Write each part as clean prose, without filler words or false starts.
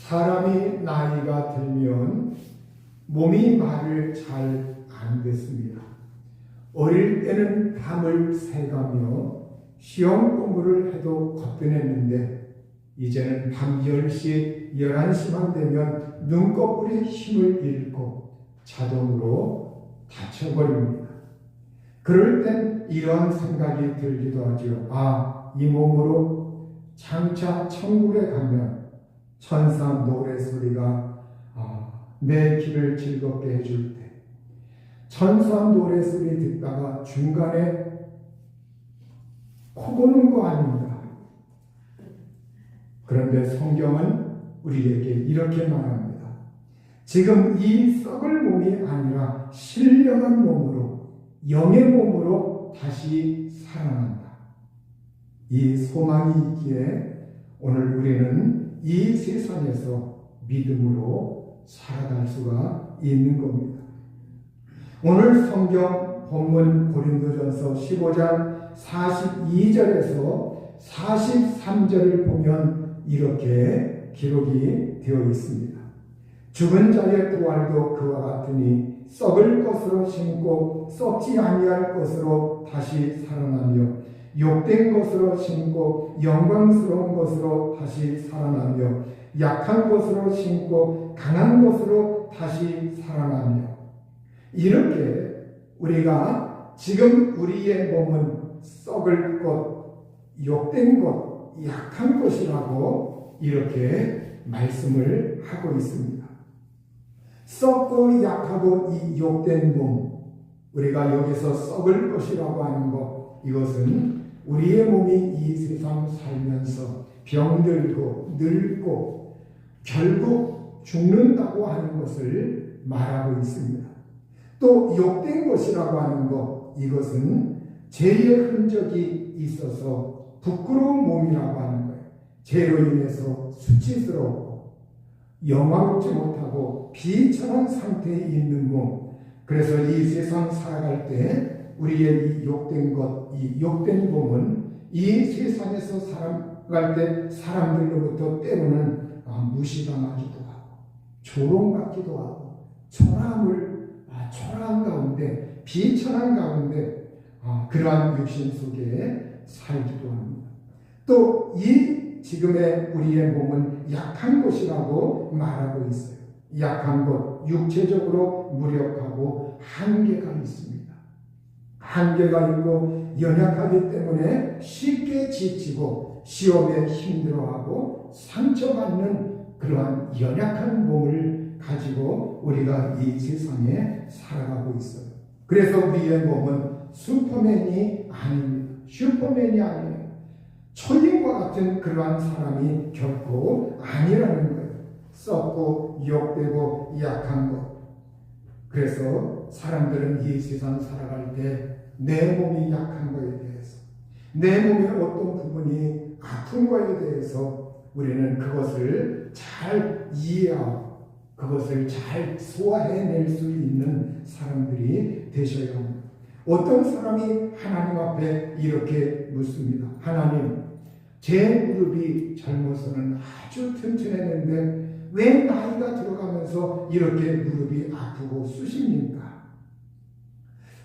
사람이 나이가 들면 몸이 말을 잘 안 듣습니다. 어릴 때는 밤을 새가며 시험 공부를 해도 거뜬했는데 이제는 밤 10시, 11시만 되면 눈꺼풀에 힘을 잃고 자동으로 다쳐버립니다. 그럴 땐 이런 생각이 들기도 하죠. 이 몸으로 장차 천국에 가면 천사 노래소리가 내 길을 즐겁게 해줄 때 천사 노래소리 듣다가 중간에 코 고는 거 아닙니다. 그런데 성경은 우리에게 이렇게 말합니다. 지금 이 썩을 몸이 아니라 신령한 몸으로, 영의 몸으로 다시 살아난다. 이 소망이 있기에 오늘 우리는 이 세상에서 믿음으로 살아갈 수가 있는 겁니다. 오늘 성경 본문 고린도전서 15장 42절에서 43절을 보면 이렇게 기록이 되어 있습니다. 죽은 자의 부활도 그와 같으니 썩을 것으로 심고 썩지 아니할 것으로 다시 살아나며 욕된 것으로 심고 영광스러운 것으로 다시 살아나며 약한 것으로 심고 강한 것으로 다시 살아나며 이렇게 우리가 지금 우리의 몸은 썩을 것, 욕된 것, 약한 것이라고 이렇게 말씀을 하고 있습니다. 썩고 약하고 이 욕된 몸, 우리가 여기서 썩을 것이라고 하는 것, 이것은 우리의 몸이 이 세상 살면서 병들고 늙고 결국 죽는다고 하는 것을 말하고 있습니다. 또 욕된 것이라고 하는 것, 이것은 죄의 흔적이 있어서 부끄러운 몸이라고 하는 거예요. 죄로 인해서 수치스럽고 영화롭지 못하고 비천한 상태에 있는 몸. 그래서 이 세상 살아갈 때 우리의 이 욕된 것, 이 욕된 몸은 이 세상에서 살아갈 때 사람들로부터 때로는 무시당하기도 하고 조롱받기도 하고 초라한 가운데 비천한 가운데 그러한 육신 속에 살기도 합니다. 또 이 지금의 우리의 몸은 약한 것이라고 말하고 있어요. 약한 것, 육체적으로 무력하고 한계가 있습니다. 한계가 있고 연약하기 때문에 쉽게 지치고 시험에 힘들어하고 상처받는 그러한 연약한 몸을 가지고 우리가 이 세상에 살아가고 있어요. 그래서 우리의 몸은 슈퍼맨이 아닙니다. 슈퍼맨이 아니에요. 초인과 같은 그러한 사람이 결코 아니라는 거예요. 썩고 욕되고 약한 것. 그래서 사람들은 이 세상 살아갈 때 내 몸이 약한 거에 대해서, 내 몸의 어떤 부분이 아픈 거에 대해서 우리는 그것을 잘 이해하고 그것을 잘 소화해낼 수 있는 사람들이 되셔야 합니다. 어떤 사람이 하나님 앞에 이렇게 묻습니다. 하나님, 제 무릎이 젊어서는 아주 튼튼했는데 왜 나이가 들어가면서 이렇게 무릎이 아프고 쑤십니까?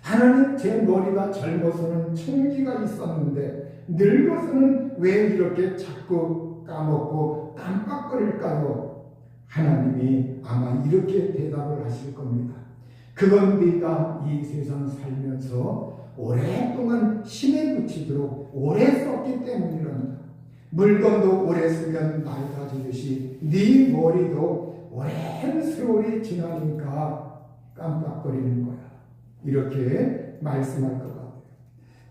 하나님, 제 머리가 젊어서는 총기가 있었는데 늙어서는 왜 이렇게 자꾸 까먹고 깜빡거릴까요? 하나님이 아마 이렇게 대답을 하실 겁니다. 그건 네가 이 세상 살면서 오랫동안 힘에 붙이도록 오래 썼기 때문이란다. 물건도 오래 쓰면 낡아지듯이 네 머리도 오랜 세월이 지나니까 깜빡거리는 거야. 이렇게 말씀할 것 같아요.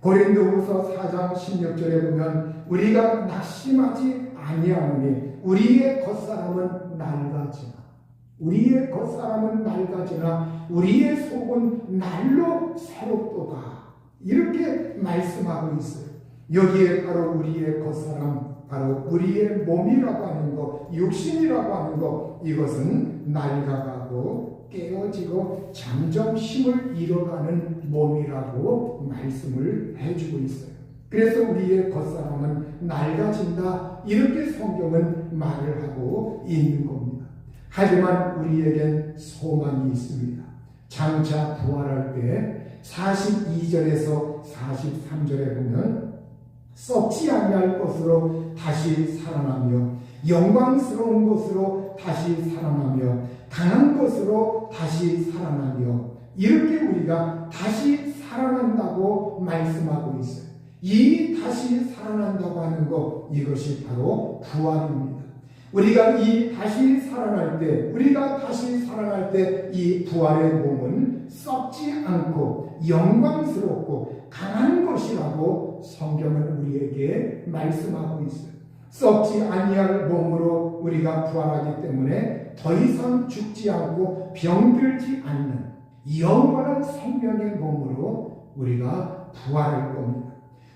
고린도후서 4장 16절에 보면 우리가 낙심하지 아니하노니 우리의 겉사람은 낡아지나 우리의 속은 날로 새롭도다. 이렇게 말씀하고 있어요. 여기에 바로 우리의 겉사람, 바로 우리의 몸이라고 하는 것, 육신이라고 하는 것, 이것은 낡아가고 깨어지고 점점 힘을 잃어가는 몸이라고 말씀을 해주고 있어요. 그래서 우리의 겉사람은 낡아진다. 이렇게 성경은 말을 하고 있는 겁니다. 하지만 우리에겐 소망이 있습니다. 장차 부활할 때 42절에서 43절에 보면 썩지 아니할 것으로 다시 살아나며 영광스러운 것으로 다시 살아나며 강한 것으로 다시 살아나며 이렇게 우리가 다시 살아난다고 말씀하고 있어요. 이 다시 살아난다고 하는 것, 이것이 바로 부활입니다. 우리가 다시 살아날 때 이 부활의 몸은 썩지 않고 영광스럽고 강한 것이라고 성경은 우리에게 말씀하고 있어요. 썩지 아니할 몸으로 우리가 부활하기 때문에 더 이상 죽지 않고 병들지 않는 영원한 생명의 몸으로 우리가 부활할 겁니다.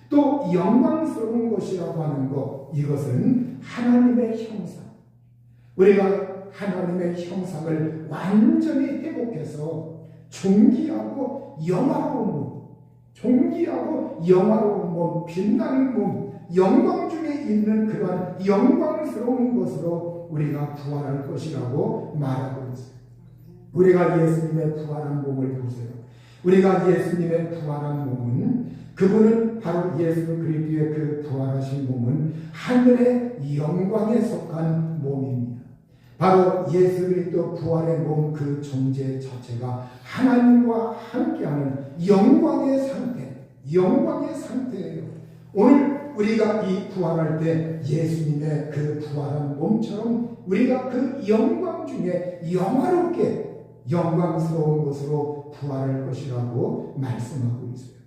또 영광스러운 것이라고 하는 것, 이것은 하나님의 형상. 우리가 하나님의 형상을 완전히 회복해서 존귀하고 영화로운 몸, 빛나는 몸, 영광 중에 있는 그러한 영광스러운 것으로 우리가 부활할 것이라고 말하고 있어요. 우리가 예수님의 부활한 몸을 보세요. 우리가 예수님의 부활한 몸은, 그분은 바로 예수 그리스도의 그 부활하신 몸은 하늘의 영광에 속한 몸입니다. 바로 예수 그리스도 부활의 몸, 그 존재 자체가 하나님과 함께하는 영광의 상태예요. 오늘 우리가 이 부활할 때 예수님의 그 부활한 몸처럼 우리가 그 영광 중에 영광스러운 것으로 부활할 것이라고 말씀하고 있어요.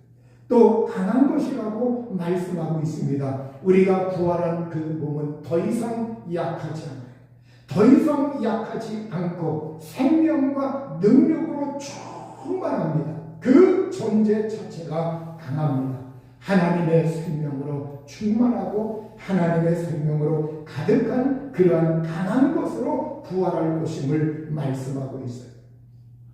또 강한 것이라고 말씀하고 있습니다. 우리가 부활한 그 몸은 더 이상 약하지 않아요. 더 이상 약하지 않고 생명과 능력으로 충만합니다. 그 존재 자체가 강합니다. 하나님의 생명으로 충만하고 하나님의 생명으로 가득한 그러한 강한 것으로 부활할 것임을 말씀하고 있어요.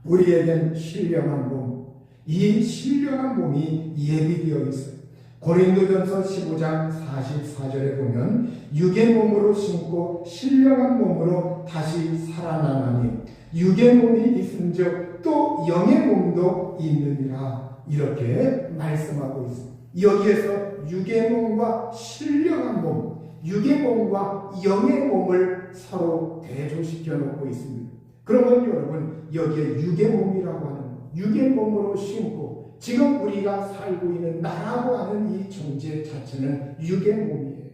우리에겐 신령한 몸, 이 신령한 몸이 예비되어 있어요. 고린도전서 15장 44절에 보면 육의 몸으로 심고 신령한 몸으로 다시 살아나나니 육의 몸이 있은즉 또 영의 몸도 있느니라, 이렇게 말씀하고 있습니다. 여기에서 육의 몸과 신령한 몸, 육의 몸과 영의 몸을 서로 대조시켜 놓고 있습니다. 그러면 여러분, 여기에 육의 몸이라고 하는 것, 육의 몸으로 심고 지금 우리가 살고 있는 나라고 하는 이 존재 자체는 육의 몸이에요.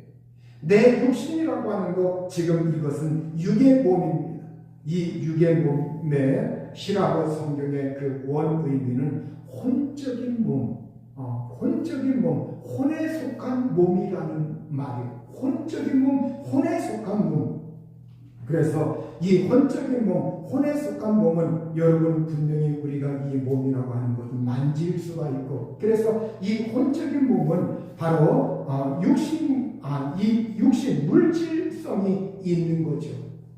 내 육신이라고 하는 것, 지금 이것은 육의 몸입니다. 이 육의 몸의 히라보 성경의 그 원 의미는 혼적인 몸, 혼에 속한 몸이라는 말이에요. 혼적인 몸, 혼에 속한 몸. 그래서 이 혼적인 몸, 혼에 속한 몸은 여러분 분명히 우리가 이 몸이라고 하는 것을 만질 수가 있고, 그래서 이 혼적인 몸은 바로 이 육신 물질성이 있는 거죠.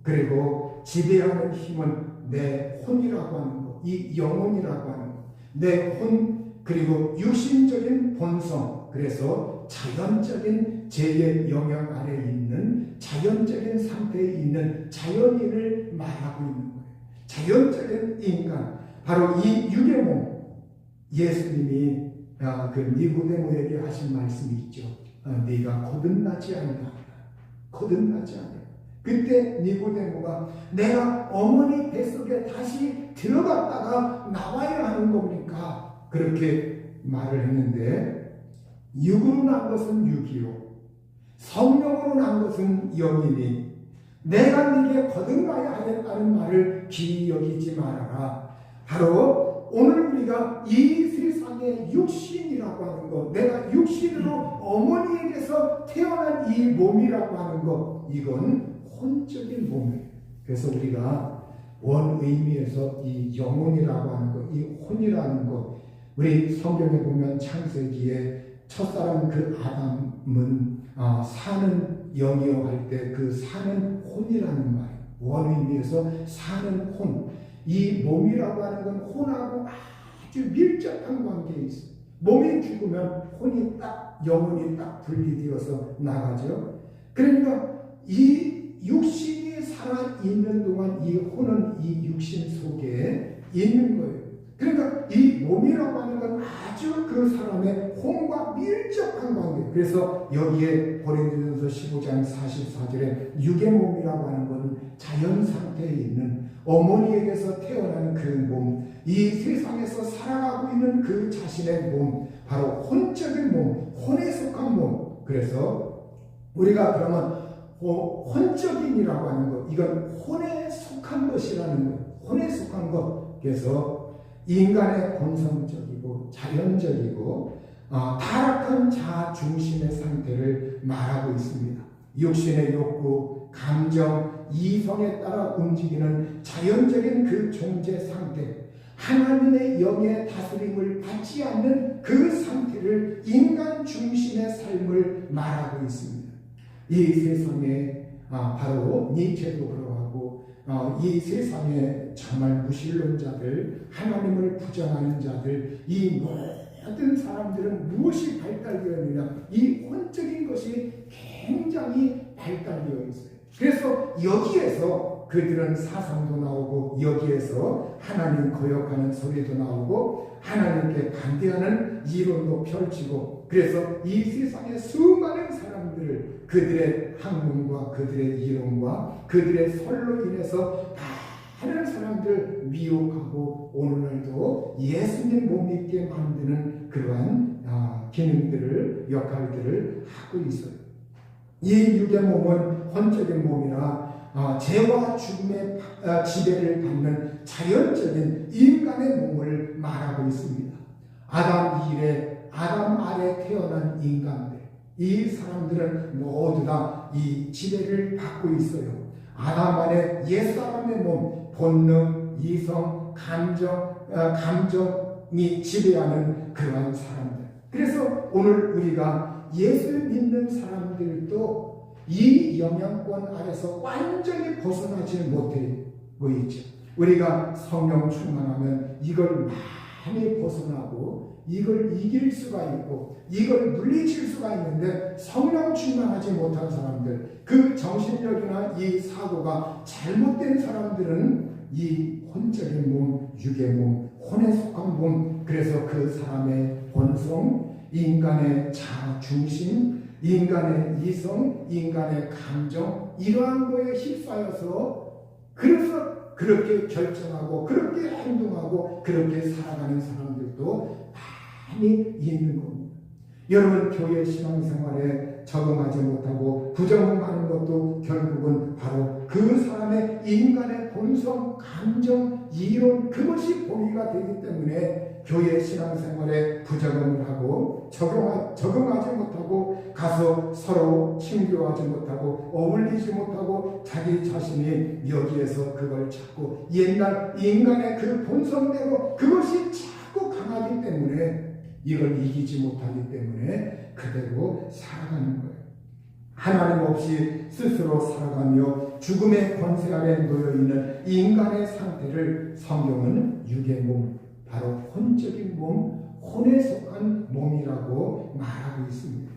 그리고 지배하는 힘은 내 혼이라고 하는 것, 이 영혼이라고 하는 것, 내 혼, 그리고 육신적인 본성, 그래서 자연적인 죄의 영향 아래에 있는 자연적인 상태에 있는 자연인을 말하고 있는 거예요. 자연적인 인간, 바로 이 육의 몸. 예수님이 그 니고데모에게 하신 말씀이 있죠. 네가 거듭나지 않는다. 그때 니고데모가 내가 어머니 뱃속에 다시 들어갔다가 나와야 하는 겁니까? 그렇게 말을 했는데, 육으로 난 것은 육이요, 성령으로 난 것은 영이니 내가 네게 거듭나야 하겠다는 말을 귀히 여기지 말아라. 바로 오늘 우리가 이 세상의 육신이라고 하는 것, 내가 육신으로 어머니에게서 태어난 이 몸이라고 하는 것, 이건 혼적인 몸이에요. 그래서 우리가 원 의미에서 이 영혼이라고 하는 것, 이 혼이라는 것, 우리 성경에 보면 창세기에 첫사람 그 아담은 사는 영이여 할 때 그 사는 혼이라는 말이에요. 원 의미에서 사는 혼. 이 몸이라고 하는 건 혼하고 아주 밀접한 관계에 있어요. 몸이 죽으면 혼이 딱, 영혼이 딱 분리되어서 나가죠. 그러니까 이 육신이 살아있는 동안 이 혼은 이 육신 속에 있는 거예요. 그러니까 이 몸이라고 하는 건 아주 그 사람의 혼과 밀접한 관계. 그래서 여기에 고린도전서 15장 44절에 육의 몸이라고 하는 것은 자연 상태에 있는 어머니에게서 태어나는 그 몸, 이 세상에서 살아가고 있는 그 자신의 몸, 바로 혼적인 몸, 혼에 속한 몸. 그래서 우리가 그러면 혼적인이라고 하는 것, 이건 혼에 속한 것이라는 것, 혼에 속한 것. 그래서 인간의 본성적이고 자연적이고 타락한 자아 중심의 상태를 말하고 있습니다. 육신의 욕구, 감정, 이성에 따라 움직이는 자연적인 그 존재 상태, 하나님의 영의 다스림을 받지 않는 그 상태를 인간 중심의 삶을 말하고 있습니다. 이 세상에 바로 니체도 그러하고 이 세상에 정말 무신론자들, 하나님을 부정하는 자들, 이 모든 사람들은 무엇이 발달되어 있느냐? 이 혼적인 것이 굉장히 발달되어 있어요. 그래서 여기에서 그들은 사상도 나오고, 여기에서 하나님 거역하는 소리도 나오고, 하나님께 반대하는 이론도 펼치고, 그래서 이 세상의 수많은 사람들을 그들의 학문과 그들의 이론과 그들의 설로 인해서 많은 사람들을 미혹하고 오늘날도 예수님 못 믿게 만드는 그러한 기능들을, 역할들을 하고 있어요. 이 육의 몸은 혼적인 몸이라 죄와 죽음의 지배를 받는 자연적인 인간의 몸을 말하고 있습니다. 아담 이래 아담 아래 태어난 인간들, 이 사람들은 모두 다 이 지배를 받고 있어요. 아담 안에 옛사람의 몸, 본능, 이성, 감정이 지배하는 그러한 사람들. 그래서 오늘 우리가 예수 믿는 사람들도 이 영향권 아래서 완전히 벗어나지 못하고 있죠. 우리가 성령 충만하면 이걸 많이 벗어나고 이걸 이길 수가 있고 이걸 물리칠 수가 있는데, 성령 충만하지 못한 사람들, 그 정신력이나 이 사고가 잘못된 사람들은 이 혼적인 몸, 육의 몸, 혼에 속한 몸, 그래서 그 사람의 본성, 인간의 자아 중심, 인간의 이성, 인간의 감정, 이러한 거에 휩싸여서 그래서 그렇게 결정하고 그렇게 행동하고 그렇게 살아가는 사람들도 많이 있는 겁니다. 여러분, 교회 신앙생활에 적응하지 못하고 부정하는 것도 결국은 바로 그 사람의 인간의 본성, 감정, 이론, 그것이 보기가 되기 때문에 교회 신앙생활에 부적응을 하고 적응하지 못하고 가서 서로 친교하지 못하고 어울리지 못하고 자기 자신이 여기에서 그걸 찾고 옛날 인간의 그 본성대로 그것이 자꾸 강하기 때문에 이걸 이기지 못하기 때문에 그대로 살아가는 거예요. 하나님 없이 스스로 살아가며 죽음의 권세 아래 놓여있는 인간의 상태를 성경은 육의 몸, 바로 혼적인 몸, 혼에 속한 몸이라고 말하고 있습니다.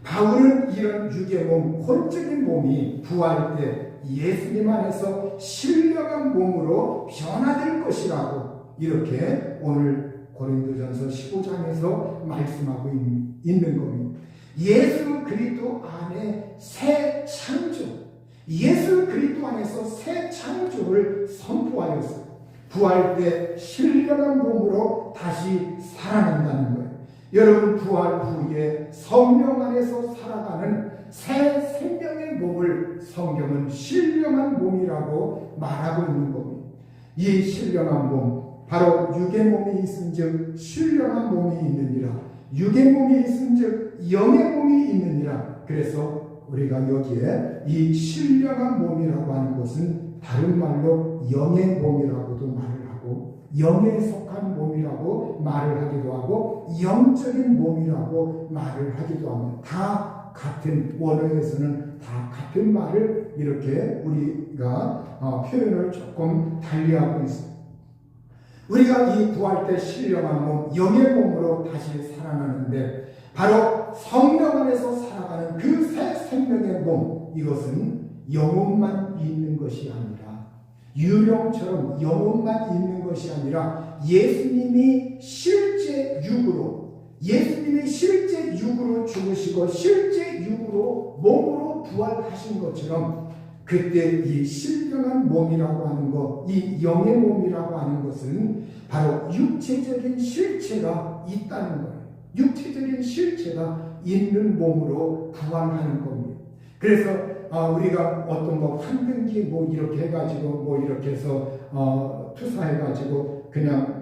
바울은 이런 육의 몸, 혼적인 몸이 부활 때 예수님 안에서 신령한 몸으로 변화될 것이라고 이렇게 오늘 고린도전서 15장에서 말씀하고 있는 겁니다. 예수 그리스도 안에 새 창조, 예수 그리스도 안에서 새 창조를 선포하였어요. 부활 때 신령한 몸으로 다시 살아난다는 거예요. 여러분, 부활 후에 성령 안에서 살아가는 새 생명의 몸을 성경은 신령한 몸이라고 말하고 있는 겁니다. 이 신령한 몸, 바로 육의 몸이 있은즉 신령한 몸이 있느니라, 육의 몸이 있은즉 영의 몸이 있느니라. 그래서 우리가 여기에 이 신령한 몸이라고 하는 것은 다른 말로 영의 몸이라고도 말을 하고, 영에 속한 몸이라고 말을 하기도 하고, 영적인 몸이라고 말을 하기도 합니다. 다 같은, 원어에서는 다 같은 말을 이렇게 우리가 표현을 조금 달리하고 있습니다. 우리가 이 구할 때 신령한 몸, 영의 몸으로 다시 살아나는데 바로 성령 안에서 살아가는 그 새 생명의 몸, 이것은 영혼만 있는 것이 아니라 유령처럼 영혼만 있는 것이 아니라 예수님이 실제 육으로 죽으시고 실제 육으로 몸으로 부활하신 것처럼 그때 이 신령한 몸이라고 하는 것, 이 영의 몸이라고 하는 것은 바로 육체적인 실체가 있다는 거예요. 육체적인 실체가 있는 몸으로 부활하는 겁니다. 그래서 우리가 어떤 환등기 이렇게 해가지고 이렇게 해서 투사해가지고 그냥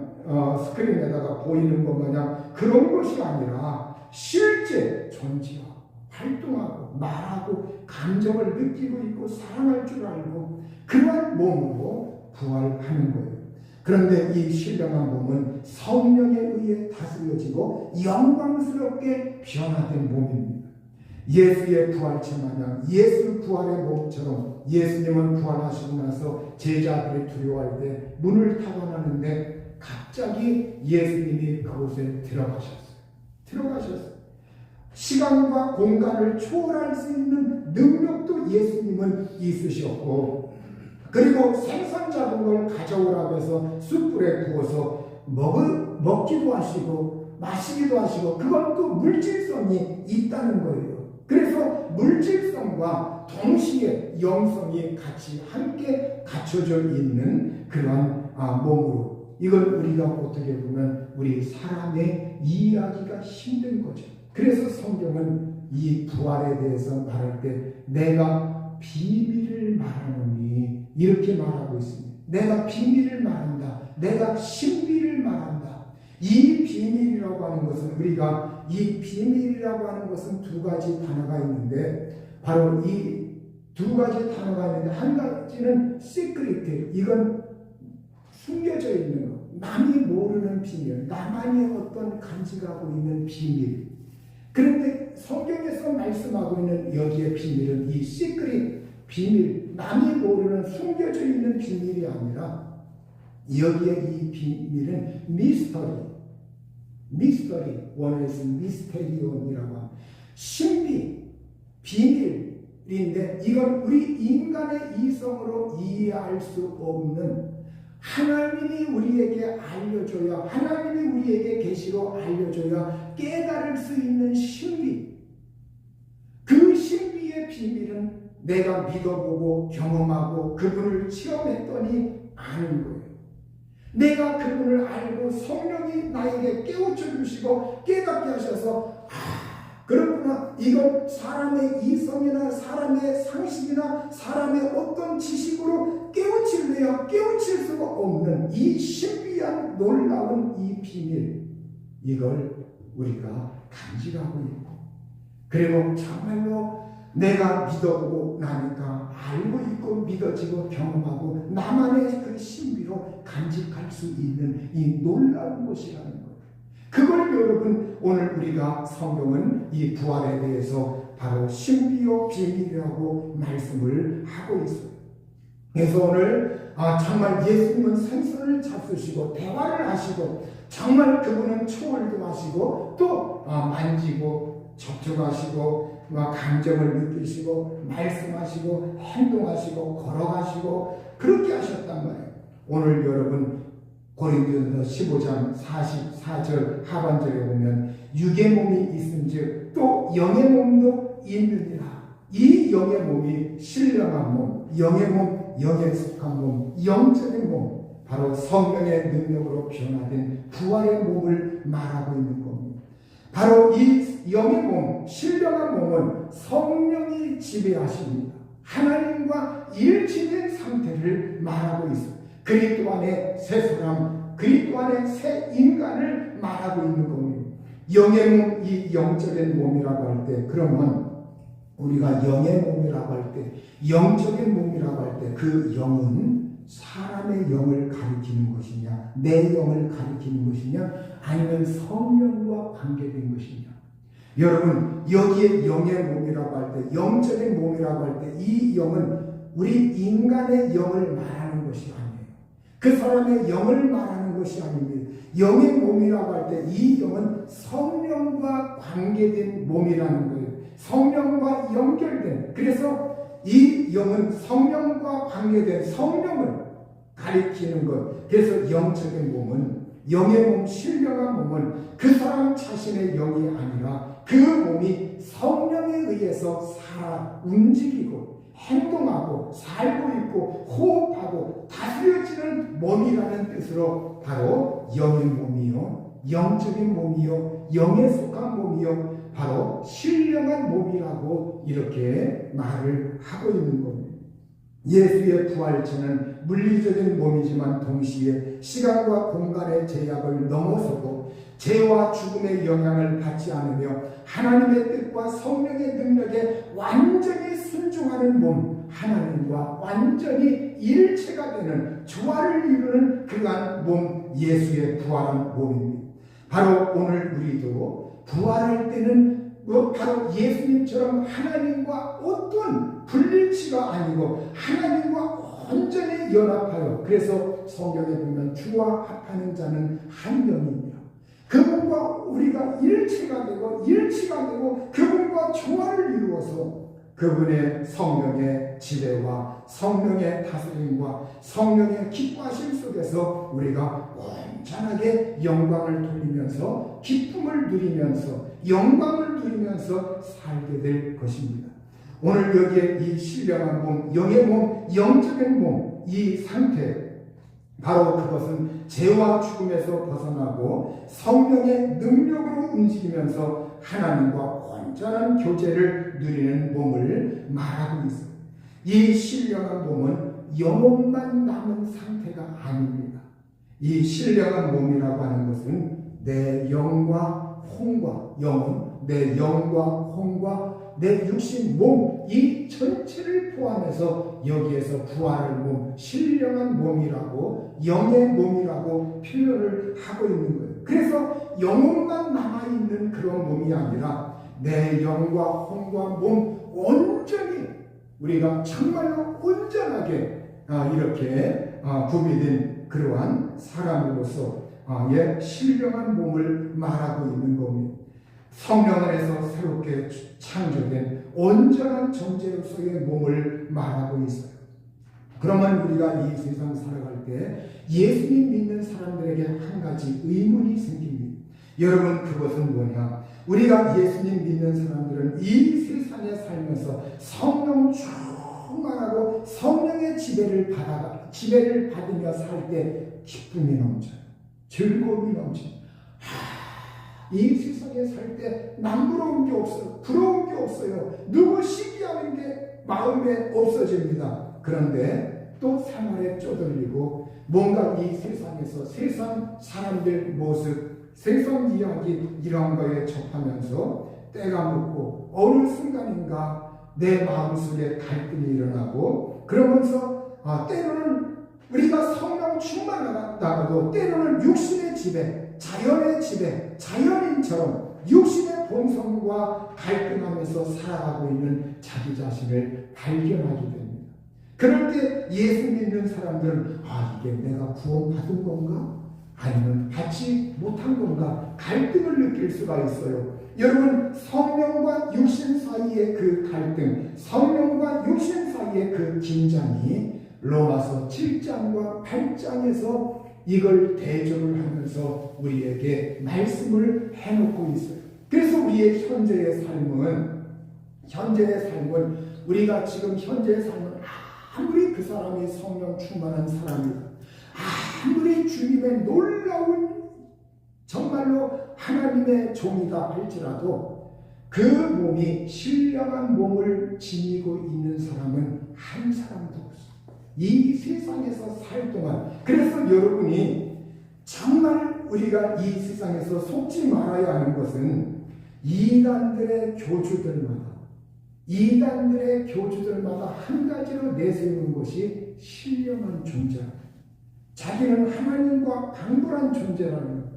스크린에다가 보이는 것 마냥 그런 것이 아니라 실제 존재하고 활동하고 말하고 감정을 느끼고 있고 사랑할 줄 알고 그러한 몸으로 부활하는 거예요. 그런데 이 신령한 몸은 성령에 의해 다스려지고 영광스럽게 변화된 몸입니다. 예수의 부활체 마냥 예수 부활의 몸처럼 예수님은 부활하시고 나서 제자들이 두려워할 때 문을 타고 나는데 갑자기 예수님이 그곳에 들어가셨어요. 시간과 공간을 초월할 수 있는 능력도 예수님은 있으셨고, 그리고 생선 잡은 걸 가져오라고 해서 숯불에 구워서 먹기도 하시고 마시기도 하시고 그것도 물질성이 있다는 거예요. 그래서 물질성과 동시에 영성이 같이 함께 갖춰져 있는 그러한 몸으로, 이걸 우리가 어떻게 보면 우리 사람의 이해하기가 힘든 거죠. 그래서 성경은 이 부활에 대해서 말할 때 내가 비밀을 말하노니 이렇게 말하고 있습니다. 내가 비밀을 말한다. 내가 신비를 말한다. 이 비밀이라고 하는 것은 우리가 이 비밀이라고 하는 것은 두 가지 단어가 있는데 바로 이 두 가지 단어가 있는데 한 가지는 시크릿, 이건 숨겨져 있는 것, 남이 모르는 비밀, 나만이 어떤 간직하고 있는 비밀. 그런데 성경에서 말씀하고 있는 여기의 비밀은 이 시크릿, 비밀, 남이 모르는 숨겨져 있는 비밀이 아니라 여기에 이 비밀은 미스터리, 원어에서 미스테리온이라고 합니다. 신비, 비밀인데 이건 우리 인간의 이성으로 이해할 수 없는, 하나님이 우리에게 알려줘야, 하나님이 우리에게 계시로 알려줘야 깨달을 수 있는 신비. 그 신비의 비밀은 내가 믿어보고 경험하고 그분을 체험했더니 아는 거예요. 내가 그분을 알고 성령이 나에게 깨우쳐 주시고 깨닫게 하셔서 그렇구나, 이건 사람의 이성이나 사람의 상식이나 사람의 어떤 지식으로 깨우칠래야 깨우칠 수가 없는 이 신비한 놀라운 이 비밀, 이걸 우리가 간직하고 있고, 그리고 정말로 내가 믿어보고 나니까 알고 있고 믿어지고 경험하고 나만의 그 신비로 간직할 수 있는 이 놀라운 것이라는 거예요. 그걸 여러분 오늘 우리가 성경은 이 부활에 대해서 바로 신비요 비밀이라고 말씀을 하고 있어요. 그래서 오늘 정말 예수님은 생선을 잡수시고 대화를 하시고 정말 그분은 초월도 하시고 또 만지고 접촉하시고 감정을 느끼시고 말씀하시고 행동하시고 걸어가시고 그렇게 하셨단 말이에요. 오늘 여러분 고린도전서 15장 44절 하반절에 보면 육의 몸이 있은즉 또 영의 몸도 있느니라. 이 영의 몸이 신령한 몸, 영의 몸, 영에 속한 몸, 영적인 몸, 바로 성령의 능력으로 변화된 부활의 몸을 말하고 있는 겁니다. 바로 이 영의 몸, 신령한 몸은 성령이 지배하십니다. 하나님과 일치된 상태를 말하고 있습니다. 그리스도 안에 새 사람, 그리스도 안에 새 인간을 말하고 있는 겁니다. 영의 몸, 이 영적인 몸이라고 할 때, 그러면 우리가 영의 몸이라고 할 때, 영적인 몸이라고 할 때 그 영은 사람의 영을 가리키는 것이냐, 내 영을 가리키는 것이냐, 아니면 성령과 관계된 것이냐. 여러분, 여기에 영의 몸이라고 할 때, 영적인 몸이라고 할 때 이 영은 우리 인간의 영을 말하는 것이 아니에요. 그 사람의 영을 말하는 것이 아닙니다. 영의 몸이라고 할 때 이 영은 성령과 관계된 몸이라는 거예요. 성령과 연결된. 그래서 이 영은 성령과 관계된 성령을 가리키는 것. 그래서 영적인 몸은, 영의 몸, 신령한 몸은 그 사람 자신의 영이 아니라 그 몸이 성령에 의해서 살아 움직이고 행동하고 살고 있고 호흡하고 다스려지는 몸이라는 뜻으로 바로 영의 몸이요, 영적인 몸이요, 영에 속한 몸이요, 바로 신령한 몸이라고 이렇게 말을 하고 있는 겁니다. 예수의 부활체는 물리적인 몸이지만 동시에 시간과 공간의 제약을 넘어서고 죄와 죽음의 영향을 받지 않으며 하나님의 뜻과 성령의 능력에 완전히 순종하는 몸, 하나님과 완전히 일체가 되는 조화를 이루는 그러한 몸, 예수의 부활한 몸입니다. 바로 오늘 우리도 부활할 때는 바로 예수님처럼 하나님과 어떤 분리치가 아니고 하나님과 온전히 연합하여, 그래서 성경에 보면 주와 합하는 자는 한 영이며 그분과 우리가 일체가 되고 그분과 조화를 이루어서 그분의 성령의 지배와 성령의 다스림과 성령의 기뻐하심 속에서 우리가 온전하게 영광을 돌리면서 기쁨을 누리면서 영광을 누리면서 살게 될 것입니다. 오늘 여기에 이 신령한 몸, 영의 몸, 영적인 몸, 이 상태, 바로 그것은 죄와 죽음에서 벗어나고 성령의 능력으로 움직이면서 하나님과 온전한 교제를 누리는 몸을 말하고 있습니다. 이 신령한 몸은 영혼만 남은 상태가 아닙니다. 이 신령한 몸이라고 하는 것은 내 영과 혼과 영혼, 내 영과 혼과 내 육신, 몸, 이 전체를 포함해서 여기에서 부활할 몸, 신령한 몸이라고, 영의 몸이라고 표현을 하고 있는 거예요. 그래서 영혼만 남아있는 그런 몸이 아니라 내 영과 혼과 몸 온전히 우리가 정말로 온전하게 이렇게 구비된 그러한 사람으로서의 신령한 몸을 말하고 있는 겁니다. 성령 안에서 새롭게 창조된 온전한 존재로서의 몸을 말하고 있어요. 그러면 우리가 이 세상 살아갈 때 예수님 믿는 사람들에게 한 가지 의문이 생깁니다. 여러분, 그것은 뭐냐? 우리가 예수님 믿는 사람들은 이 세상에 살면서 성령 충만하고 성령의 지배를 받으며 살 때 기쁨이 넘쳐요. 즐거움이 넘쳐요. 이 세상에 살 때 남부러운 게 없어요. 부러운 게 없어요. 누구 시기하는 게 마음에 없어집니다. 그런데 또 생활에 쪼들리고 뭔가 이 세상에서 세상 사람들 모습, 세상 이야기 이런 거에 접하면서 때가 묻고 어느 순간인가 내 마음속에 갈등이 일어나고 그러면서 때로는 우리가 성령 충만하다가도 때로는 육신의 지배, 자연의 지배, 자연인처럼 육신의 본성과 갈등하면서 살아가고 있는 자기 자신을 발견하게 됩니다. 그럴 때 예수 믿는 사람들은 이게 내가 구원받은 건가? 아니면 받지 못한 건가? 갈등을 느낄 수가 있어요. 여러분, 성령과 육신 사이의 그 갈등, 성령과 육신 사이의 그 긴장이 로마서 7장과 8장에서 이걸 대조를 하면서 우리에게 말씀을 해놓고 있어요. 그래서 우리의 현재의 삶은 우리가 지금 현재의 삶은 아무리 그 사람이 성령 충만한 사람이다, 아무리 주님의 놀라운 정말로 하나님의 종이다 할지라도 그 몸이 신령한 몸을 지니고 있는 사람은 한 사람도 없어요. 이 세상에서 살 동안. 그래서 여러분이 정말 우리가 이 세상에서 속지 말아야 하는 것은 이단들의 교주들마다 한 가지로 내세우는 것이 신령한 존재라는 거예요. 자기는 하나님과 강돌한 존재라는 거예요.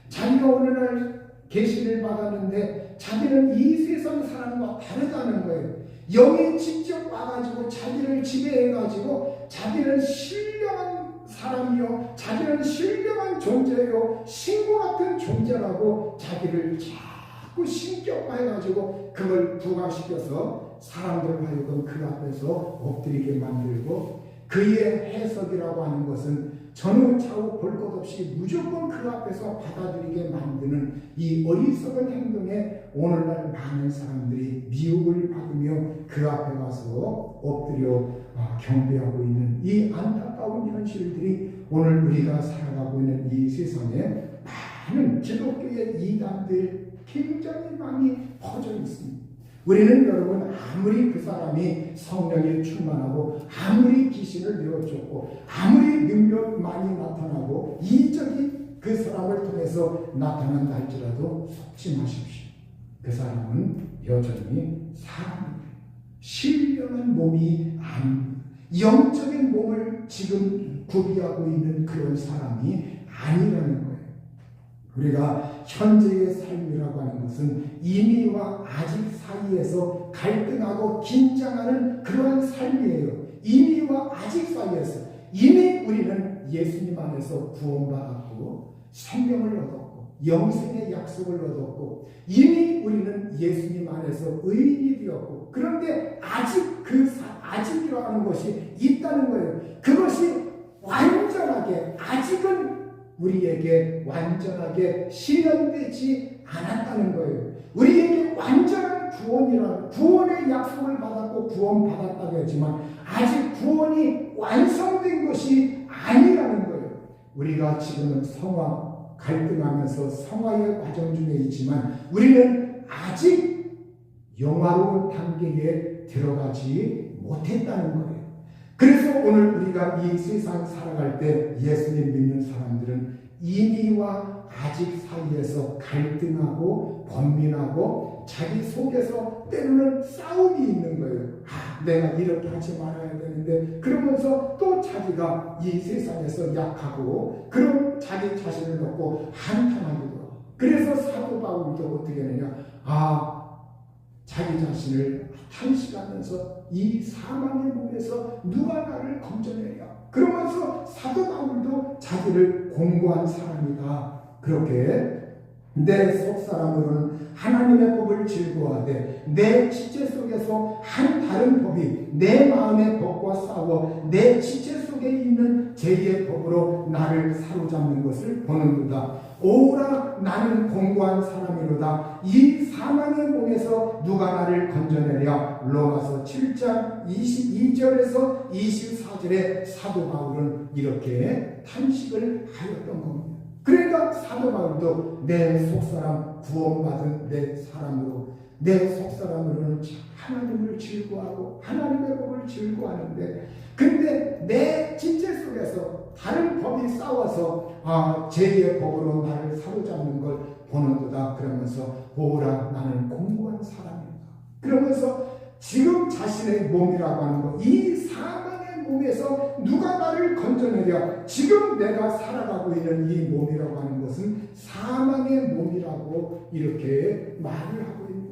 자기가 어느 날 계시를 받았는데 자기는 이 세상 사람과 다르다는 거예요. 영이 직접 와가지고 자기를 지배해가지고 자기는 신령한 사람이요, 자기는 신령한 존재요, 신과 같은 존재라고 자기를 자꾸 신격화해가지고 그걸 부각시켜서 사람들 하여금 그 앞에서 엎드리게 만들고, 그의 해석이라고 하는 것은 전후 좌우 볼 것 없이 무조건 그 앞에서 받아들이게 만드는 이 어리석은 행동에 오늘날 많은 사람들이 미혹을 받으며 그 앞에 가서 엎드려 경배하고 있는 이 안타까운 현실들이 오늘 우리가 살아가고 있는 이 세상에 많은 기독교의 이단들 굉장히 많이 퍼져 있습니다. 우리는 여러분, 아무리 그 사람이 성령에 충만하고 아무리 귀신을 내어쫓고 아무리 능력 많이 나타나고 이적이 그 사람을 통해서 나타난다 할지라도 속지 마십시오. 그 사람은 여전히 사람입니다. 신령한 몸이 아닙니다. 영적인 몸을 지금 구비하고 있는 그런 사람이 아니라는 거예요. 우리가 현재의 삶이라고 하는 것은 이미와 아직 사이에서 갈등하고 긴장하는 그러한 삶이에요. 이미와 아직 사이에서, 이미 우리는 예수님 안에서 구원받았고 생명을 얻었고 영생의 약속을 얻었고 이미 우리는 예수님 안에서 의인이 되었고, 그런데 아직 아직이라고 하는 것이 있다는 거예요. 그것이 완전하게 아직은 우리에게 완전하게 실현되지 않았다는 거예요. 우리에게 완전한 구원의 약속을 받았고 구원받았다고 했지만 아직 구원이 완성된 것이 아니라는 거예요. 우리가 지금은 갈등하면서 성화의 과정 중에 있지만 우리는 아직 영화로운 단계에 들어가지 못했다는 거예요. 그래서 오늘 우리가 이 세상 살아갈 때 예수님 믿는 사람들은 이미와 아직 사이에서 갈등하고 번민하고 자기 속에서 때로는 싸움이 있는 거예요. 내가 이렇게 하지 말아야 되는데, 그러면서 또 자기가 이 세상에서 약하고 그런 자기 자신을 놓고 한탄하기도 하고. 그래서 사도 바울도 어떻게 하느냐, 자기 자신을 탄식하면서 이 사망의 몸에서 누가 나를 건져내랴. 그러면서 사도 바울도 자기를 공고한 사람이다. 그렇게 내 속사람으로는 하나님의 법을 즐거워하되 내 지체 속에서 한 다른 법이 내 마음의 법과 싸워 내 지체 속에 있는 죄의 법으로 나를 사로잡는 것을 보는도다. 오라, 나는 공고한 사람이로다. 이 사망의 몸에서 누가 나를 건져내랴. 로마서 7장 22절에서 24절에 사도 바울은 이렇게 탄식을 하였던 겁니다. 그러니까 사도 바울도 내 속사람, 구원받은 내 사람으로, 내 속사람으로는 하나님을 즐거워하고 하나님의 법을 즐거워하는데, 근데 내 지체 속에서 다른 법이 싸워서 죄의 법으로 나를 사로잡는 걸 보는도다. 그러면서 보라, 나는 공고한 사람이다. 그러면서 지금 자신의 몸이라고 하는 것, 이 사망의 몸에서 누가 나를 건져내랴. 지금 내가 살아가고 있는 이 몸이라고 하는 것은 사망의 몸이라고 이렇게 말을 하고 있는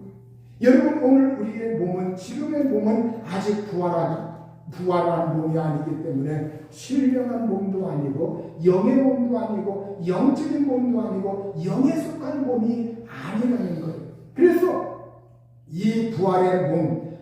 거예요. 여러분, 오늘 우리의 몸은, 지금의 몸은 아직 부활한 몸이 아니기 때문에 신령한 몸도 아니고 영의 몸도 아니고 영적인 몸도 아니고 영에 속한 몸이 아니라는 거예요. 그래서 이 부활의 몸은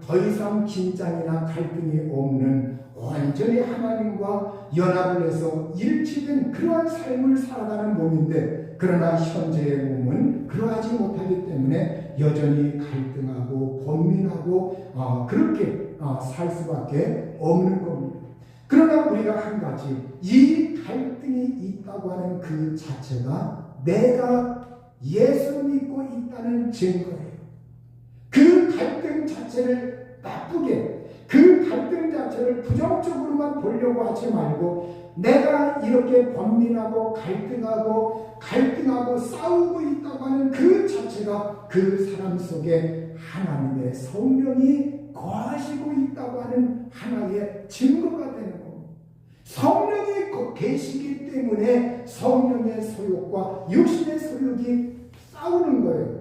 더 이상 긴장이나 갈등이 없는 완전히 하나님과 연합을 해서 일치된 그러한 삶을 살아가는 몸인데, 그러나 현재의 몸은 그러하지 못하기 때문에 여전히 갈등하고 번민하고 그렇게 살 수밖에 없는 겁니다. 그러나 우리가 한 가지, 이 갈등이 있다고 하는 그 자체가 내가 예수 믿고 있다는 증거예요. 그 갈등 자체를 나쁘게, 그 갈등 자체를 부정적으로만 보려고 하지 말고, 내가 이렇게 번민하고 갈등하고 싸우고 있다고 하는 그 자체가 그 사람 속에 하나님의 성령이 거하시고 있다고 하는 하나의 증거가 되는 겁니다. 성령이 계시기 때문에 성령의 소욕과 육신의 소욕이 싸우는 거예요.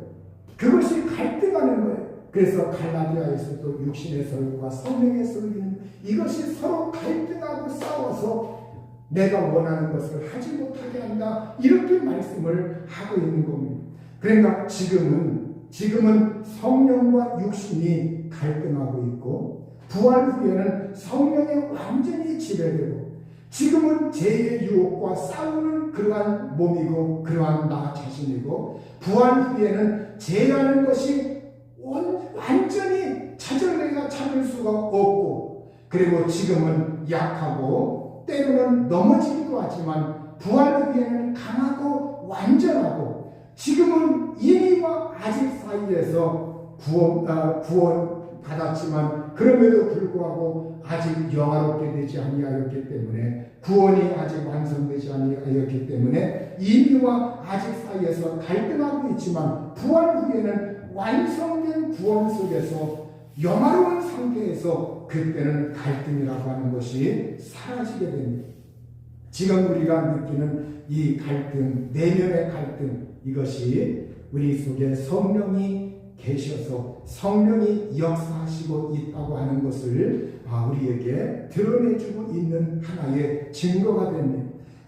그것이 갈등하는 거예요. 그래서 갈라디아에서도 육신의 설과 성령의 설은 이것이 서로 갈등하고 싸워서 내가 원하는 것을 하지 못하게 한다. 이렇게 말씀을 하고 있는 겁니다. 그러니까 지금은 성령과 육신이 갈등하고 있고 부활 후에는 성령에 완전히 지배되고 지금은 죄의 유혹과 싸우는 그러한 몸이고 그러한 나 자신이고 부활 후에는 죄라는 것이 완전히 찾을 수가 없고 그리고 지금은 약하고 때로는 넘어지기도 하지만 부활 후에는 강하고 완전하고 지금은 이미와 아직 사이에서 구원 받았지만 그럼에도 불구하고 아직 영화롭게 되지 아니하였기 때문에 구원이 아직 완성되지 아니하였기 때문에 이미와 아직 사이에서 갈등하고 있지만 부활 후에는 완성된 구원 속에서 영화로운 상태에서 그때는 갈등이라고 하는 것이 사라지게 됩니다. 지금 우리가 느끼는 이 갈등, 내면의 갈등 이것이 우리 속에 성령이 계셔서 성령이 역사하시고 있다고 하는 것을 우리에게 드러내주고 있는 하나의 증거가 됩니다.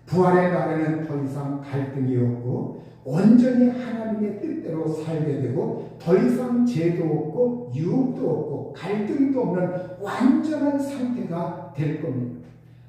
부활의 날에는 더 이상 갈등이 없고 온전히 하나님의 뜻대로 살게 되고 더 이상 죄도 없고 유혹도 없고 갈등도 없는 완전한 상태가 될 겁니다.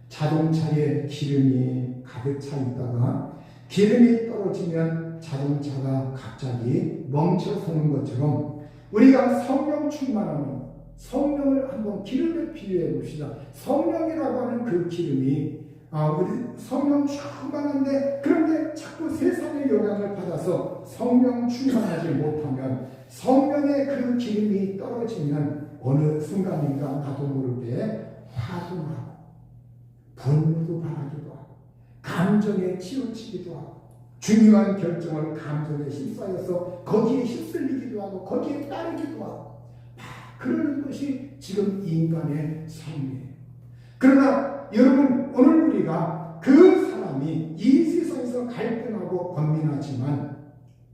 자동차에 기름이 가득 차 있다가 기름이 떨어지면 자동차가 갑자기 멈춰서는 것처럼 우리가 성령 충만하면 성령을 한번 기름에 비유해 봅시다. 성령이라고 하는 그 기름이 우리 성령 충만한데 그런데 자꾸 세상의 영향을 받아서 성령 충만하지 못하면 성령의 그 기름이 떨어지면 어느 순간인가 나도 모르게 화도 나고 분노도 바라기도 하고 감정에 치우치기도 하고 중요한 결정을 감정에 휩싸여서 거기에 휩쓸리기도 하고 거기에 따르기도 하고 그러는 것이 지금 인간의 삶이에요. 그러나 여러분 오늘 우리가 그 사람이 이 세상에서 갈등하고 번민하지만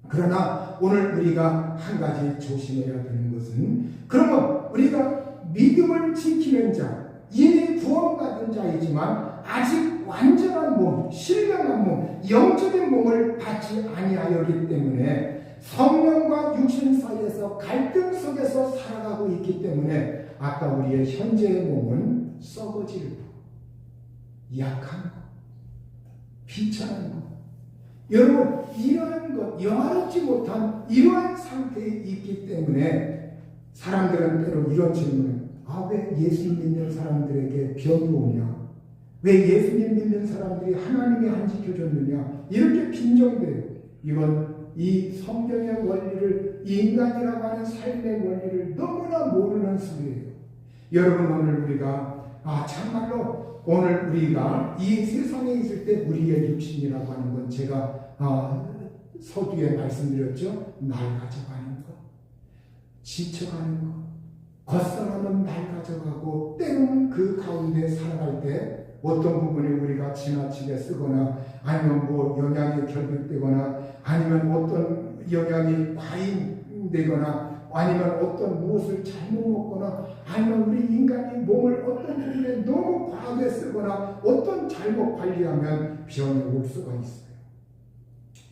그러나 오늘 우리가 한 가지 조심해야 되는 것은 그러면 우리가 믿음을 지키는 자 이미 구원받은 자이지만 아직 완전한 몸, 신령한 몸, 영적인 몸을 받지 아니하였기 때문에 성령과 육신 사이에서 갈등 속에서 살아가고 있기 때문에 아까 우리의 현재의 몸은 썩어질 것, 약한 것, 비천한 것. 여러분 이러한 것, 영화롭지 못한 이러한 상태에 있기 때문에 사람들은 때로 이런 질문을 왜 예수님 믿는 사람들에게 병이 오냐? 왜 예수님 믿는 사람들이 하나님이 안 지켜줬느냐? 이렇게 빈정돼요. 이건 이 성경의 원리를 인간이라고 하는 삶의 원리를 너무나 모르는 소리예요. 여러분 오늘 우리가 참말로 오늘 우리가 이 세상에 있을 때 우리의 육신이라고 하는 건 제가 서두에 말씀드렸죠. 낡아져가는 것, 지쳐가는 것, 겉사람은 낡아져가고 때로는 그 가운데 살아갈 때 어떤 부분이 우리가 지나치게 쓰거나 아니면 영양이 결핍되거나 아니면 어떤 영양이 과잉되거나 아니면 어떤 무엇을 잘못 먹거나 아니면 우리 인간이 몸을 어떤 부분에 너무 과하게 쓰거나 어떤 잘못 관리하면 병이 올 수가 있어요.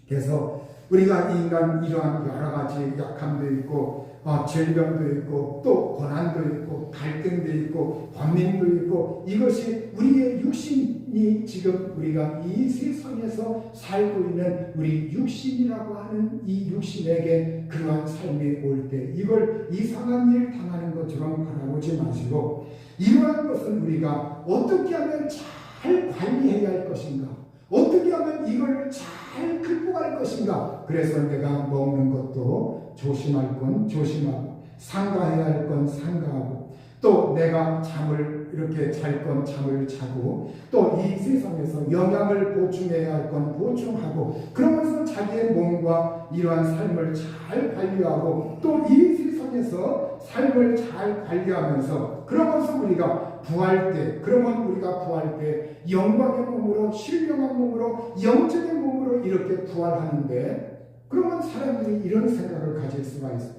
그래서 우리가 인간 이러한 여러 가지 약함도 있고 질병도 있고 또 고난도 있고 갈등도 있고 번민도 있고 이것이 우리의 육신이 지금 우리가 이 세상에서 살고 있는 우리 육신이라고 하는 이 육신에게 그러한 삶이 올 때 이걸 이상한 일 당하는 것처럼 바라보지 마시고 이러한 것은 우리가 어떻게 하면 잘 관리해야 할 것인가, 어떻게 하면 이걸 잘 극복할 것인가. 그래서 내가 먹는 것도 조심할 건 조심하고 상가해야 할 건 상가하고 또 내가 잠을 이렇게 잘 건 잠을 자고 또 이 세상에서 영양을 보충해야 할 건 보충하고 그러면서 자기의 몸과 이러한 삶을 잘 관리하고 또 이 세상에서 삶을 잘 관리하면서 그러면서 우리가 부활 때 그러면 우리가 부활 때 영광의 몸으로 신령한 몸으로 영적인 몸으로 이렇게 부활하는데 그러면 사람들이 이런 생각을 가질 수가 있어요.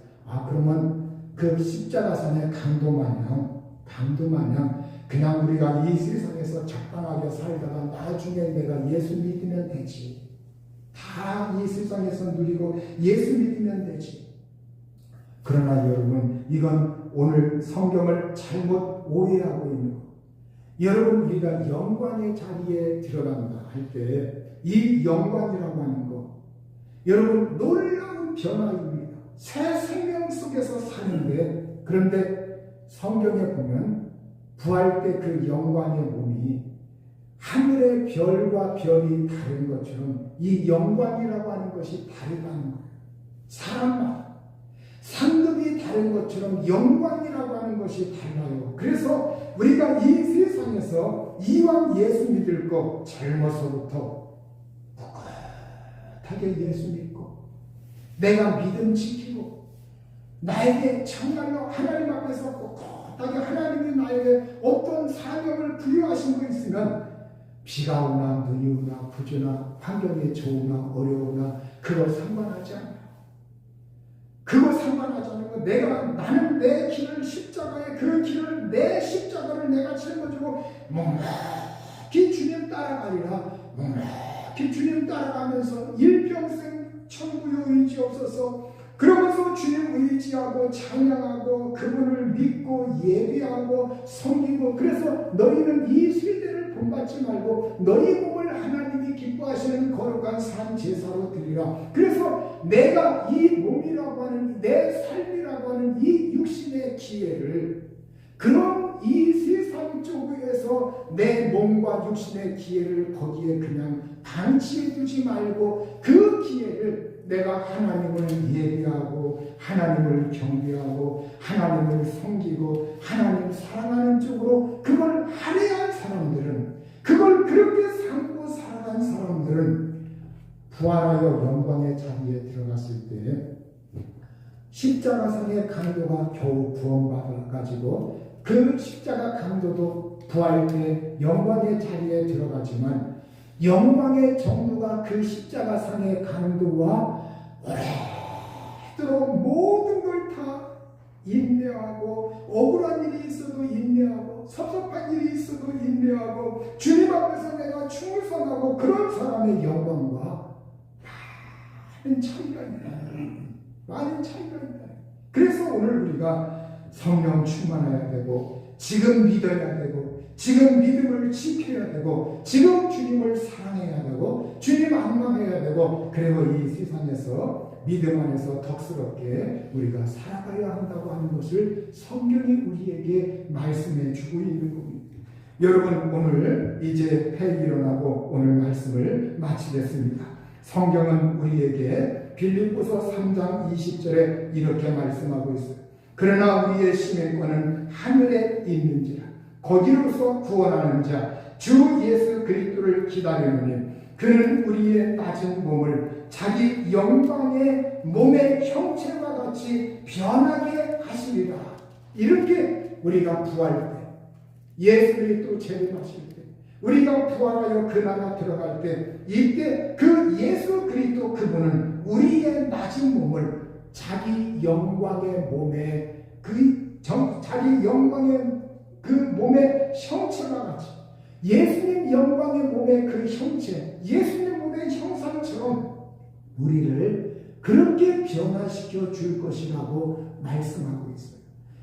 그러면 그 십자가산의 강도 마냥 그냥 우리가 이 세상에서 적당하게 살다가 나중에 내가 예수 믿으면 되지. 다 이 세상에서 누리고 예수 믿으면 되지. 그러나 여러분, 이건 오늘 성경을 잘못 오해하고 있는 거. 여러분, 우리가 영광의 자리에 들어간다 할 때 이 영광이라고 하는 거, 여러분, 놀라운 변화입니다. 새 생명 속에서 사는데, 그런데 성경에 보면 부활 때 그 영광의 몸이 하늘의 별과 별이 다른 것처럼 이 영광이라고 하는 것이 다르다는 거예요. 사람마다 상급이 다른 것처럼 영광이라고 하는 것이 달라요. 그래서 우리가 이 세상에서 이왕 예수 믿을 거 젊어서부터 꿋하게 예수 믿고 내가 믿음 지키고 나에게 정말로 하나님 앞에서 꼿꼿하게 하나님이 나에게 어떤 사명을 부여하신 거 있으면 비가 오나 눈이 오나 부주나 환경이 좋으나 어려우나 그거 상관하지 않아요. 그거 상관하지 않은 거, 나는 내 길을 십자가에 그 길을 내 십자가를 내가 짊어지고 묵묵히 주님 따라가리라. 묵묵히 주님 따라가면서 일평생 천국의 의지 없어서 그러면서 주님 의지하고 찬양하고 그분을 믿고 예배하고 섬기고, 그래서 너희는 이 세대를 본받지 말고 너희 몸을 하나님이 기뻐하시는 거룩한 산 제사로 드리라. 그래서 내가 이 몸이라고 하는 내 삶이라고 하는 이 육신의 기회를, 그런 이 세상 쪽에서 내 몸과 육신의 기회를 거기에 그냥 방치해 두지 말고 그 기회를 내가 하나님을 예배하고 하나님을 경배하고 하나님을 섬기고 하나님 사랑하는 쪽으로 그걸 할애한 사람들은, 그걸 그렇게 삼고 살아간 사람들은 부활하여 영광의 자리에 들어갔을 때 십자가상의 강도가 겨우 구원받아가지고 그 십자가 강도도 부활 때 영광의 자리에 들어가지만 영광의 정도가 그 십자가상의 강도와 오래도록 모든 걸 다 인내하고, 억울한 일이 있어도 인내하고, 섭섭한 일이 있어도 인내하고, 주님 앞에서 내가 충성하고, 그런 사람의 영광과 많은 차이가 있다. 많은 차이가 있다. 그래서 오늘 우리가 성령 충만해야 되고, 지금 믿어야 되고, 지금 믿음을 지켜야 되고, 지금 주님을 사랑해야 되고, 주님 악망해야 되고, 그리고 이 세상에서 믿음 안에서 덕스럽게 우리가 살아가야 한다고 하는 것을 성경이 우리에게 말씀해 주고 있는 겁니다. 여러분, 오늘 이제 해 일어나고 오늘 말씀을 마치겠습니다. 성경은 우리에게 빌립보서 3장 20절에 이렇게 말씀하고 있어요. 그러나 우리의 시민권은 하늘에 있는지라. 거기로서 구원하는 자 주 예수 그리스도를 기다리느니 그는 우리의 낮은 몸을 자기 영광의 몸의 형체와 같이 변하게 하시리라. 이렇게 우리가 부활할 때, 예수 그리스도 재림하실 때, 우리가 부활하여 그 나라 들어갈 때, 이때 그 예수 그리스도 그분은 우리의 낮은 몸을 자기 영광의 몸에 자기 영광의 그 몸의 형체와 같이, 예수님 영광의 몸의 그 형체, 예수님 몸의 형상처럼 우리를 그렇게 변화시켜 줄 것이라고 말씀하고 있어요.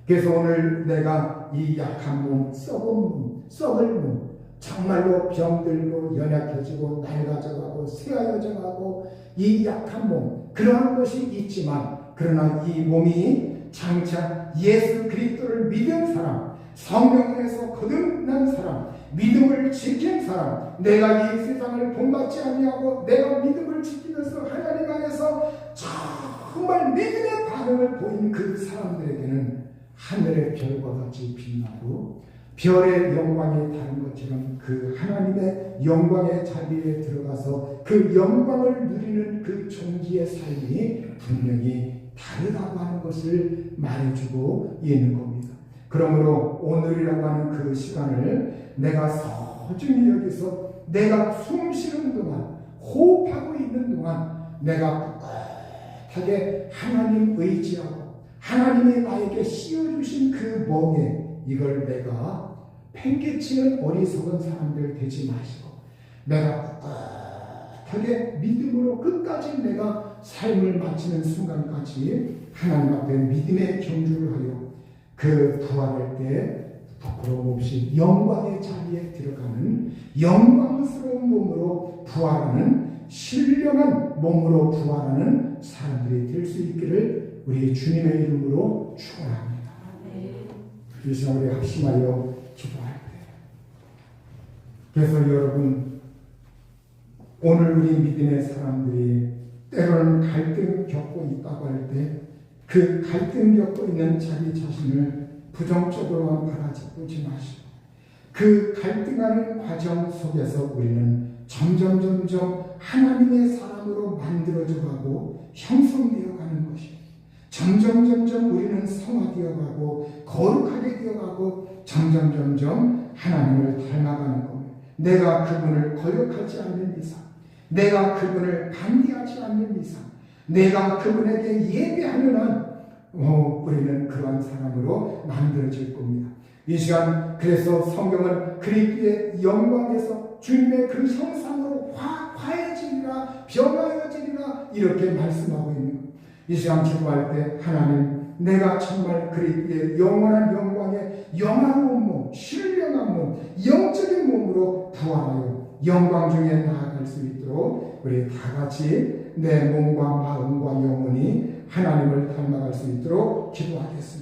그래서 오늘 내가 이 약한 몸, 썩을 몸, 정말로 병들고 연약해지고 낡아져가고 쇠하여져가고 이 약한 몸, 그러한 것이 있지만, 그러나 이 몸이 장차 예수 그리스도를 믿은 사람, 성령 안에서 거듭난 사람, 믿음을 지킨 사람, 내가 이 세상을 본받지 아니하고 내가 믿음을 지키면서 하나님 안에서 정말 믿음의 반응을 보인 그 사람들에게는 하늘의 별과 같이 빛나고 별의 영광이 다른 것처럼 그 하나님의 영광의 자리에 들어가서 그 영광을 누리는 그 종기의 삶이 분명히 다르다고 하는 것을 말해주고 있는 겁니다. 그러므로 오늘이라고 하는 그 시간을 내가 소중히 여기서 내가 숨 쉬는 동안, 호흡하고 있는 동안 내가 꿋하게 하나님 의지하고 하나님이 나에게 씌워주신 그 멍에 이걸 내가 팽개치는 어리석은 사람들 되지 마시고 내가 꿋꿋하게 믿음으로 끝까지 내가 삶을 마치는 순간까지 하나님 앞에 믿음의 경주를 하여 그 부활할 때 부끄러움 없이 영광의 자리에 들어가는 영광스러운 몸으로 부활하는 신령한 몸으로 부활하는 사람들이 될 수 있기를 우리 주님의 이름으로 축원합니다. 이 시간 우리 합심하여 기도할 때 그래서 여러분 오늘 우리 믿음의 사람들이 때로는 갈등 겪고 있다고 할 때 그 갈등 겪고 있는 자기 자신을 부정적으로만 바라보지 마시고 그 갈등하는 과정 속에서 우리는 점점 하나님의 사람으로 만들어져 가고 형성되어 가는 것이에요. 점점 우리는 성화되어 가고 거룩하게 되어 가고 점점 하나님을 닮아가는 겁니다. 내가 그분을 거역하지 않는 이상, 내가 그분을 반대하지 않는 이상, 내가 그분에게 예배하면은 우리는 그러한 사람으로 만들어질 겁니다. 이 시간 그래서 성경은 그리스도의 영광에서 주님의 그 형상으로 화해지리라 변화해지리라 이렇게 말씀하고 있는 것. 이 시간 기도할 때 하나님 내가 정말 그리스도의 영원한 영광의 영화로운 몸, 신령한 몸, 영적인 몸으로 부활하여 영광 중에 나아갈 수 있도록 우리 다 같이 내 몸과 마음과 영혼이 하나님을 닮아갈 수 있도록 기도하겠습니다.